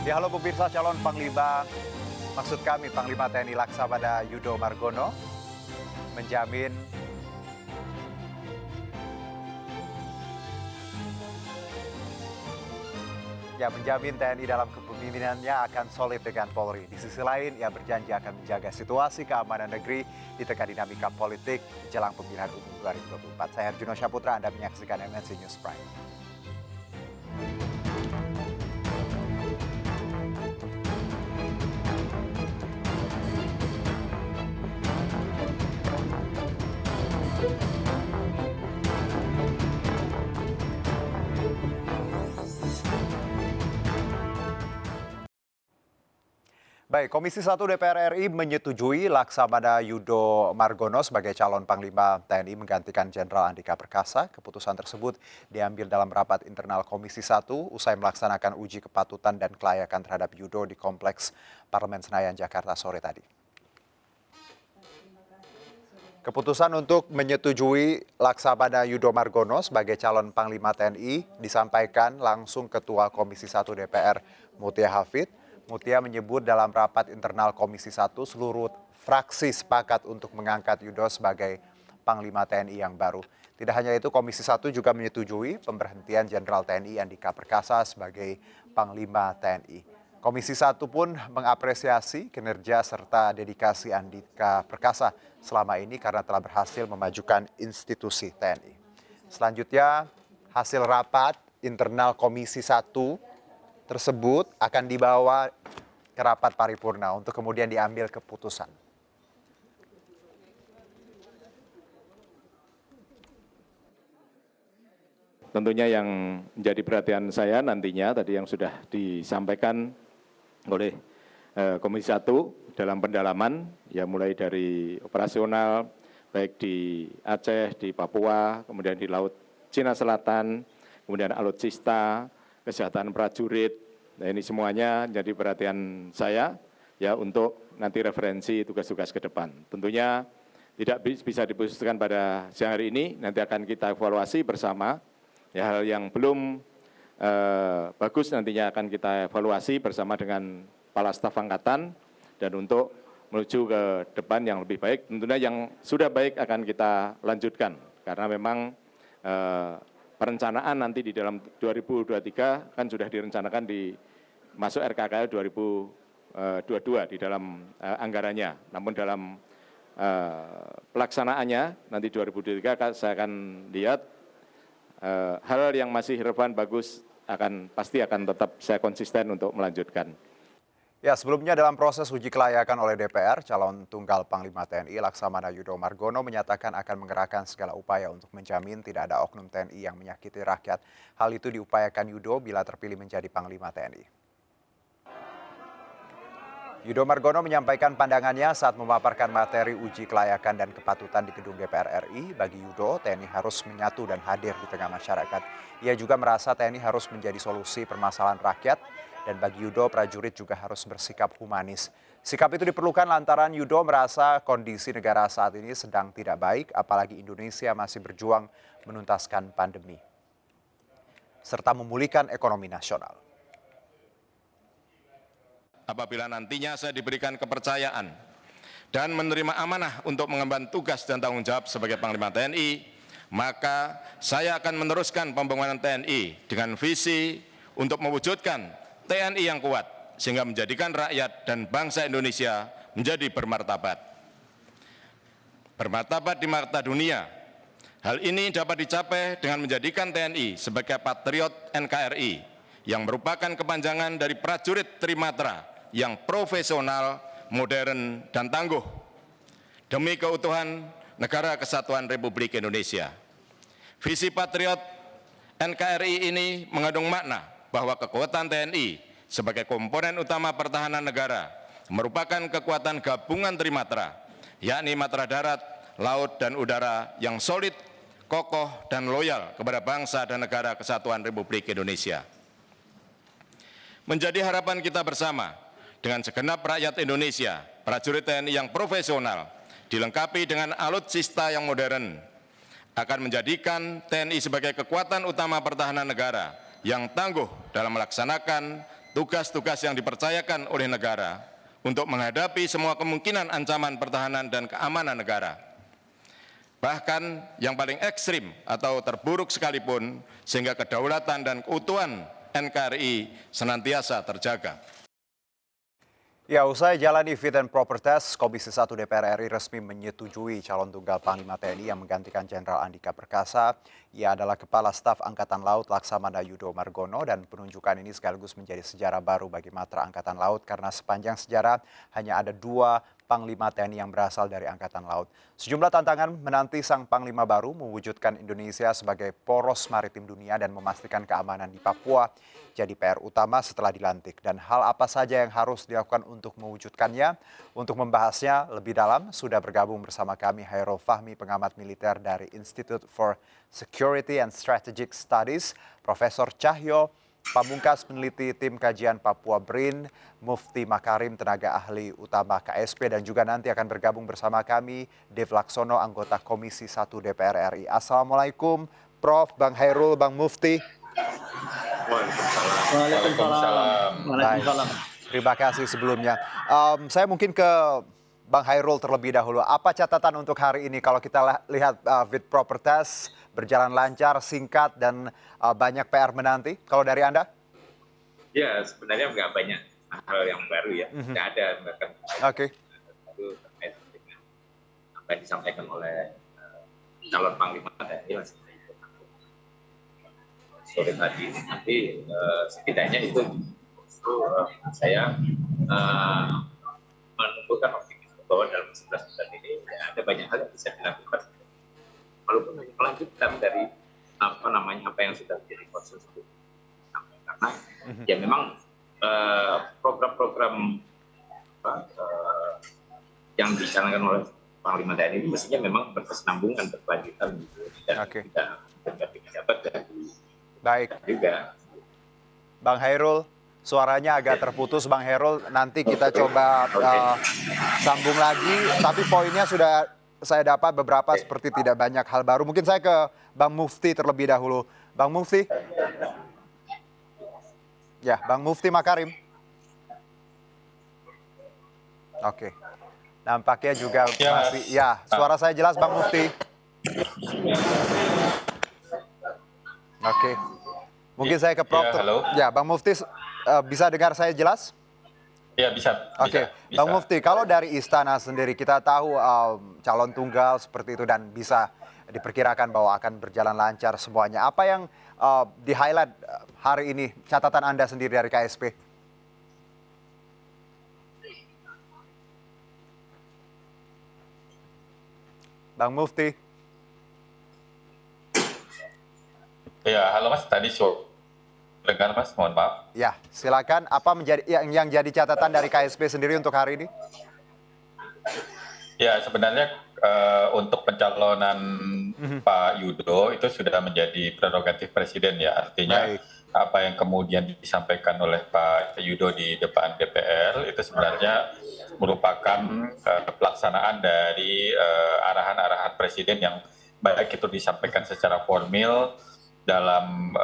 Ya, halo pemirsa, calon Panglima, maksud kami Panglima TNI Laksamana Yudo Margono menjamin TNI dalam kepemimpinannya akan solid dengan Polri. Di sisi lain, ia berjanji akan menjaga situasi keamanan negeri di tengah dinamika politik jelang pemilihan umum 2024. Saya Herjuno Syaputra, Anda menyaksikan MNC News Prime. Baik, Komisi 1 DPR RI menyetujui Laksamana Yudo Margono sebagai calon Panglima TNI menggantikan Jenderal Andika Perkasa. Keputusan tersebut diambil dalam rapat internal Komisi 1 usai melaksanakan uji kepatutan dan kelayakan terhadap Yudo di Kompleks Parlemen Senayan, Jakarta sore tadi. Keputusan untuk menyetujui Laksamana Yudo Margono sebagai calon Panglima TNI disampaikan langsung Ketua Komisi 1 DPR Mutia Hafid. Mutia menyebut dalam rapat internal Komisi 1 seluruh fraksi sepakat untuk mengangkat Yudo sebagai Panglima TNI yang baru. Tidak hanya itu, Komisi 1 juga menyetujui pemberhentian Jenderal TNI Andika Perkasa sebagai Panglima TNI. Komisi 1 pun mengapresiasi kinerja serta dedikasi Andika Perkasa selama ini karena telah berhasil memajukan institusi TNI. Selanjutnya, hasil rapat internal Komisi 1 tersebut akan dibawa ke rapat paripurna untuk kemudian diambil keputusan. Tentunya yang menjadi perhatian saya nantinya tadi yang sudah disampaikan oleh Komisi 1 dalam pendalaman, ya mulai dari operasional, baik di Aceh, di Papua, kemudian di Laut Cina Selatan, kemudian alutsista, kesehatan prajurit. Nah, ini semuanya jadi perhatian saya ya untuk nanti referensi tugas-tugas ke depan. Tentunya tidak bisa diputuskan pada siang hari ini, nanti akan kita evaluasi bersama. Ya, hal yang belum bagus nantinya akan kita evaluasi bersama dengan Kepala Staf Angkatan, dan untuk menuju ke depan yang lebih baik. Tentunya yang sudah baik akan kita lanjutkan karena memang perencanaan nanti di dalam 2023 kan sudah direncanakan di masuk RKKL 2022 di dalam anggarannya. Namun dalam pelaksanaannya nanti 2023 saya akan lihat hal yang masih relevan bagus pasti akan tetap saya konsisten untuk melanjutkan. Ya, sebelumnya dalam proses uji kelayakan oleh DPR, calon tunggal Panglima TNI Laksamana Yudo Margono menyatakan akan mengerahkan segala upaya untuk menjamin tidak ada oknum TNI yang menyakiti rakyat. Hal itu diupayakan Yudo bila terpilih menjadi Panglima TNI. Yudo Margono menyampaikan pandangannya saat memaparkan materi uji kelayakan dan kepatutan di gedung DPR RI. Bagi Yudo, TNI harus menyatu dan hadir di tengah masyarakat. Ia juga merasa TNI harus menjadi solusi permasalahan rakyat. Dan bagi Yudo, prajurit juga harus bersikap humanis. Sikap itu diperlukan lantaran Yudo merasa kondisi negara saat ini sedang tidak baik, apalagi Indonesia masih berjuang menuntaskan pandemi, serta memulihkan ekonomi nasional. Apabila nantinya saya diberikan kepercayaan dan menerima amanah untuk mengemban tugas dan tanggung jawab sebagai Panglima TNI, maka saya akan meneruskan pembangunan TNI dengan visi untuk mewujudkan TNI yang kuat, sehingga menjadikan rakyat dan bangsa Indonesia menjadi bermartabat. Bermartabat di mata dunia. Hal ini dapat dicapai dengan menjadikan TNI sebagai patriot NKRI, yang merupakan kepanjangan dari prajurit Trimatra yang profesional, modern, dan tangguh, demi keutuhan Negara Kesatuan Republik Indonesia. Visi patriot NKRI ini mengandung makna bahwa kekuatan TNI sebagai komponen utama pertahanan negara merupakan kekuatan gabungan Trimatra, yakni matra darat, laut, dan udara yang solid, kokoh, dan loyal kepada bangsa dan negara Kesatuan Republik Indonesia. Menjadi harapan kita bersama dengan segenap rakyat Indonesia, prajurit TNI yang profesional, dilengkapi dengan alutsista yang modern, akan menjadikan TNI sebagai kekuatan utama pertahanan negara yang tangguh dalam melaksanakan tugas-tugas yang dipercayakan oleh negara untuk menghadapi semua kemungkinan ancaman pertahanan dan keamanan negara. Bahkan yang paling ekstrim atau terburuk sekalipun, sehingga kedaulatan dan keutuhan NKRI senantiasa terjaga. Ya, usai jalani fit and proper test, Komisi 1 DPR RI resmi menyetujui calon tunggal Panglima TNI yang menggantikan Jenderal Andika Perkasa. Ia adalah Kepala Staf Angkatan Laut Laksamana Yudo Margono, dan penunjukan ini sekaligus menjadi sejarah baru bagi Matra Angkatan Laut karena sepanjang sejarah hanya ada 2 Panglima TNI yang berasal dari Angkatan Laut. Sejumlah tantangan menanti sang Panglima baru mewujudkan Indonesia sebagai poros maritim dunia dan memastikan keamanan di Papua jadi PR utama setelah dilantik. Dan hal apa saja yang harus dilakukan untuk mewujudkannya? Untuk membahasnya lebih dalam, sudah bergabung bersama kami Hairul Fahmi, pengamat militer dari Institute for Security and Strategic Studies, Profesor Cahyo Pamungkas, peneliti tim kajian Papua BRIN, Mufti Makarim, tenaga ahli utama KSP, dan juga nanti akan bergabung bersama kami Dev Laksono, anggota Komisi 1 DPR RI. Assalamualaikum Prof, Bang Hairul, Bang Mufti. Waalaikumsalam. Waalaikumsalam. Terima kasih sebelumnya. Saya mungkin ke Bang Hairul terlebih dahulu. Apa catatan untuk hari ini kalau kita lihat fit proper test berjalan lancar, singkat, dan banyak PR menanti? Kalau dari Anda? Ya, sebenarnya nggak banyak hal yang baru ya. Nggak ada bahkan Oke. baru terkait dengan apa yang disampaikan oleh calon Panglima TNI sore tadi. Tapi setidaknya itu saya menumbuhkan optimisme bahwa dalam 11 bulan ini ya, ada banyak hal yang bisa dilakukan. Walaupun hanya melanjutkan dari apa yang sudah menjadi konsensus, karena ya memang program-program yang dicanangkan oleh Panglima TNI ini mestinya memang berkesinambungan, berkelanjutan gitu, dan tidak pejabat dari Baik, juga. Bang Hairul, suaranya agak terputus Bang Hairul. Nanti kita coba sambung lagi. Tapi poinnya sudah saya dapat beberapa seperti tidak banyak hal baru. Mungkin saya ke Bang Mufti terlebih dahulu. Bang Mufti? Ya, Bang Mufti Makarim. Oke. Nampaknya juga masih, ya, suara saya jelas Bang Mufti. Oke. Mungkin saya ke Prof. Halo. Ya, Bang Mufti bisa dengar saya jelas? Ya, bisa. Oke, Bang Mufti, kalau dari Istana sendiri kita tahu calon tunggal seperti itu dan bisa diperkirakan bahwa akan berjalan lancar semuanya. Apa yang di-highlight hari ini, catatan Anda sendiri dari KSP? Bang Mufti. Ya, halo Mas, tadi dengar Mas, mohon maaf. Ya, silakan. Apa menjadi yang jadi catatan dari KSP sendiri untuk hari ini? Ya, sebenarnya untuk pencalonan Pak Yudo itu sudah menjadi prerogatif Presiden ya. Artinya apa yang kemudian disampaikan oleh Pak Yudo di depan DPR itu sebenarnya merupakan pelaksanaan dari arahan-arahan Presiden yang baik itu disampaikan secara formal dalam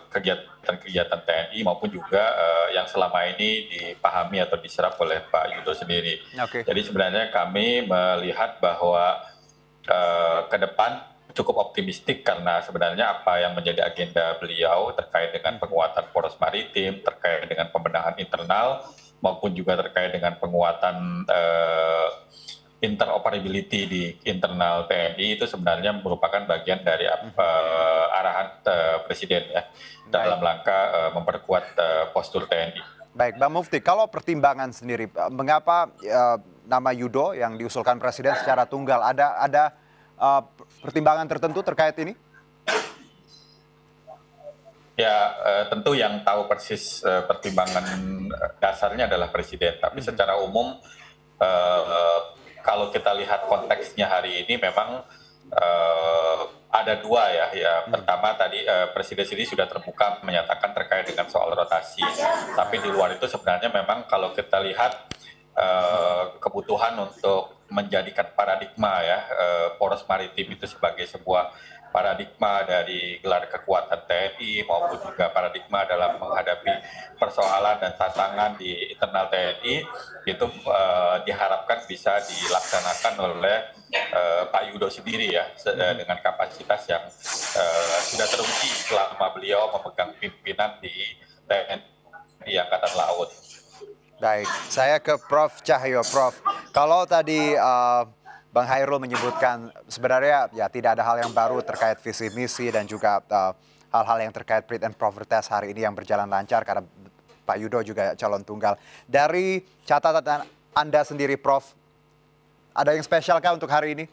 kegiatan-kegiatan TNI maupun juga yang selama ini dipahami atau diserap oleh Pak Yudo sendiri. Jadi sebenarnya kami melihat bahwa ke depan cukup optimistik karena sebenarnya apa yang menjadi agenda beliau terkait dengan penguatan poros maritim, terkait dengan pembenahan internal maupun juga terkait dengan penguatan interoperability di internal TNI itu sebenarnya merupakan bagian dari arahan Presiden ya dalam rangka memperkuat postur TNI. Baik, Bang Mufti, kalau pertimbangan sendiri, mengapa nama Yudo yang diusulkan Presiden secara tunggal, ada pertimbangan tertentu terkait ini? Ya, tentu yang tahu persis pertimbangan dasarnya adalah Presiden, tapi secara umum kalau kita lihat konteksnya hari ini memang ada dua ya. Pertama tadi Presiden sendiri sudah terbuka menyatakan terkait dengan soal rotasi. Tapi di luar itu sebenarnya memang kalau kita lihat kebutuhan untuk menjadikan paradigma ya poros maritim itu sebagai sebuah paradigma dari gelar kekuatan TNI maupun juga paradigma dalam menghadapi persoalan dan tantangan di internal TNI itu diharapkan bisa dilaksanakan oleh Pak Yudo sendiri ya dengan kapasitas yang sudah teruji selama beliau memegang pimpinan di TNI Angkatan Laut. Baik, saya ke Prof. Cahyo. Prof, kalau tadi Bang Hairul menyebutkan sebenarnya ya tidak ada hal yang baru terkait visi misi dan juga hal-hal yang terkait fit and proper test hari ini yang berjalan lancar karena Pak Yudo juga calon tunggal. Dari catatan Anda sendiri, Prof, ada yang spesial kah untuk hari ini?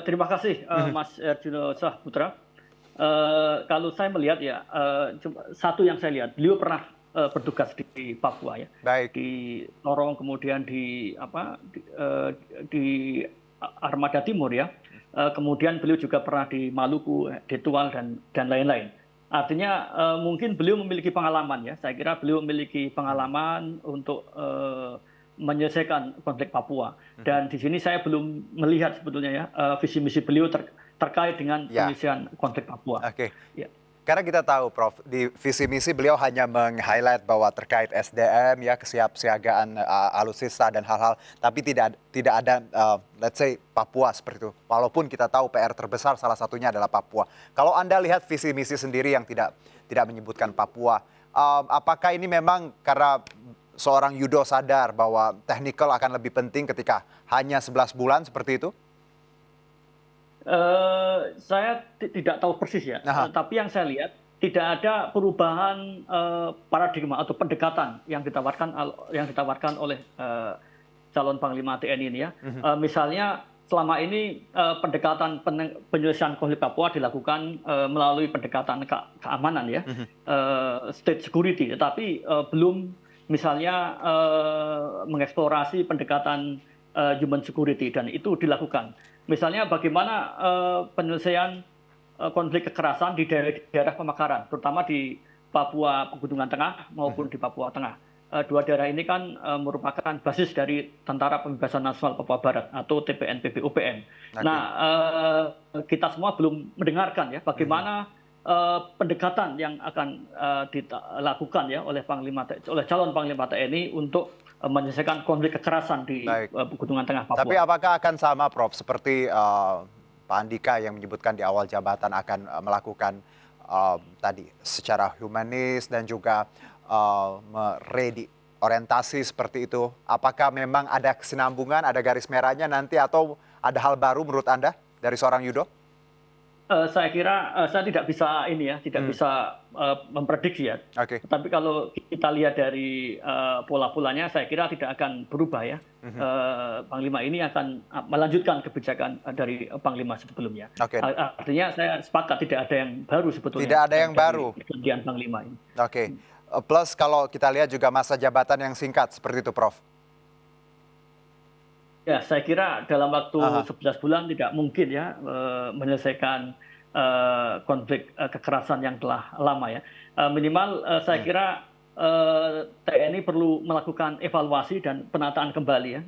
Terima kasih Mas Erjuno Sahputra. Kalau saya melihat ya, satu yang saya lihat, beliau pernah bertugas di Papua ya, Baik. di Sorong, kemudian di Armada Timur ya, kemudian beliau juga pernah di Maluku, di Tual dan lain-lain. Artinya mungkin beliau memiliki pengalaman ya, saya kira beliau memiliki pengalaman untuk menyelesaikan konflik Papua. Dan di sini saya belum melihat sebetulnya ya visi misi beliau terkait dengan penyelesaian konflik Papua. Oke. Ya. Karena kita tahu, Prof, di visi misi beliau hanya meng-highlight bahwa terkait SDM, ya kesiapsiagaan alutsista dan hal-hal, tapi tidak ada, let's say, Papua seperti itu. Walaupun kita tahu PR terbesar salah satunya adalah Papua. Kalau Anda lihat visi misi sendiri yang tidak menyebutkan Papua, apakah ini memang karena seorang Yudo sadar bahwa technical akan lebih penting ketika hanya 11 bulan seperti itu? Saya tidak tahu persis ya, tapi yang saya lihat tidak ada perubahan paradigma atau pendekatan yang ditawarkan oleh calon Panglima TNI ini ya. Misalnya selama ini pendekatan penyelesaian konflik Papua dilakukan melalui pendekatan keamanan ya, state security, tetapi belum misalnya mengeksplorasi pendekatan human security, dan itu dilakukan. Misalnya bagaimana penyelesaian konflik kekerasan di daerah pemekaran, terutama di Papua Pegunungan Tengah maupun di Papua Tengah. Dua daerah ini kan merupakan basis dari Tentara Pembebasan Nasional Papua Barat atau TPNPB-UPN. Okay. Nah, kita semua belum mendengarkan ya bagaimana pendekatan yang akan dilakukan ya oleh calon Panglima TNI untuk menyelesaikan konflik kekerasan di Pegunungan Tengah Papua. Tapi apakah akan sama, Prof, seperti Pak Andika yang menyebutkan di awal jabatan akan melakukan tadi secara humanis dan juga orientasi seperti itu? Apakah memang ada kesinambungan, ada garis merahnya nanti, atau ada hal baru menurut Anda dari seorang Yudo? Saya kira saya tidak bisa bisa memprediksi ya. Okay. Tapi kalau kita lihat dari pola-polanya, saya kira tidak akan berubah ya. Panglima ini akan melanjutkan kebijakan dari Panglima sebelumnya. Okay. Artinya saya sepakat tidak ada yang baru sebetulnya. Tidak ada yang baru. Kemudian Panglima ini. Oke. Plus kalau kita lihat juga masa jabatan yang singkat seperti itu, Prof. Ya, saya kira dalam waktu 11 bulan tidak mungkin ya menyelesaikan konflik kekerasan yang telah lama ya. Minimal saya kira TNI perlu melakukan evaluasi dan penataan kembali ya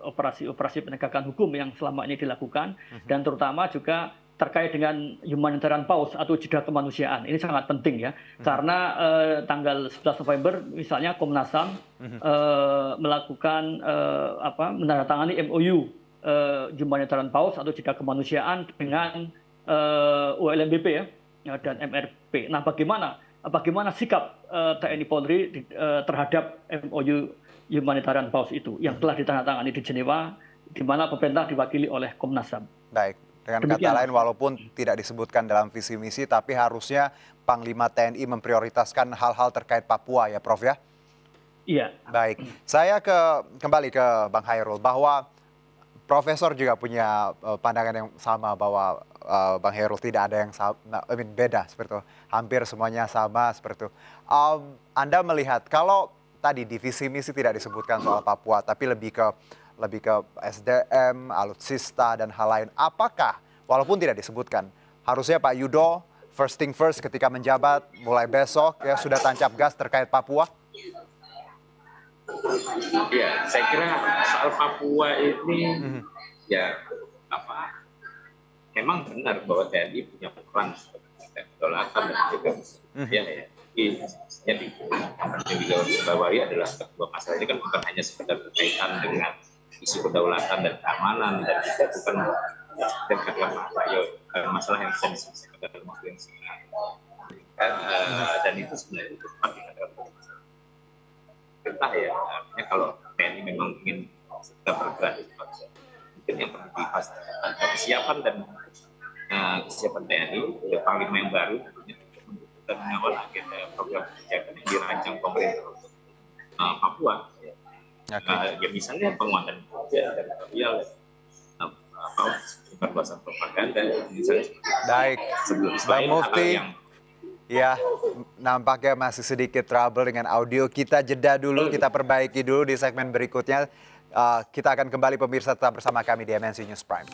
operasi-operasi penegakan hukum yang selama ini dilakukan, dan terutama juga terkait dengan humanitarian pause atau jeda kemanusiaan. Ini sangat penting ya, karena tanggal 11 November misalnya Komnas HAM melakukan menandatangani MOU humanitarian pause atau jeda kemanusiaan dengan ULMBP ya dan MRP. Nah, bagaimana sikap TNI Polri terhadap MOU humanitarian pause itu yang telah ditandatangani di Jenewa, di mana pemerintah diwakili oleh Komnas HAM. Baik. Dengan kata lain, walaupun tidak disebutkan dalam visi misi, tapi harusnya Panglima TNI memprioritaskan hal-hal terkait Papua ya, Prof ya? Iya. Baik, saya kembali ke Bang Hairul, bahwa Profesor juga punya pandangan yang sama bahwa Bang Hairul tidak ada yang beda seperti itu, hampir semuanya sama seperti itu. Anda melihat kalau tadi di visi misi tidak disebutkan soal Papua, tapi lebih ke SDM, alutsista, dan hal lain. Apakah, walaupun tidak disebutkan, harusnya Pak Yudo first thing first ketika menjabat mulai besok ya sudah tancap gas terkait Papua? Ya, saya kira soal Papua ini ya memang benar bahwa TNI punya peran sebagai kedaulatan dan juga ya. Jadi Bawari adalah sebuah masalah ini kan bukan hanya sekedar berkaitan dengan isu kedaulatan dan keamanan dan juga bukan dan masalah yang bisa diselesaikan dalam waktu yang singkat. Dan itu sebenarnya tepat dikatakan pemerintah ya. Artinya kalau TNI memang ingin segera bergerak di tempat, mungkin yang perlu dibahas kesiapan dan kesiapan TNI, Panglima yang baru tentunya dan mengawal agenda program kebijakan yang dirancang pemerintah untuk Papua. Ya misalnya penguatan kerja dan sosial, perluasan propaganda, misalnya. Baik, Bang Mufti. Yang ya, nampaknya masih sedikit trouble dengan audio. Kita jeda dulu, kita perbaiki dulu di segmen berikutnya. Kita akan kembali pemirsa tetap bersama kami di MNC News Prime.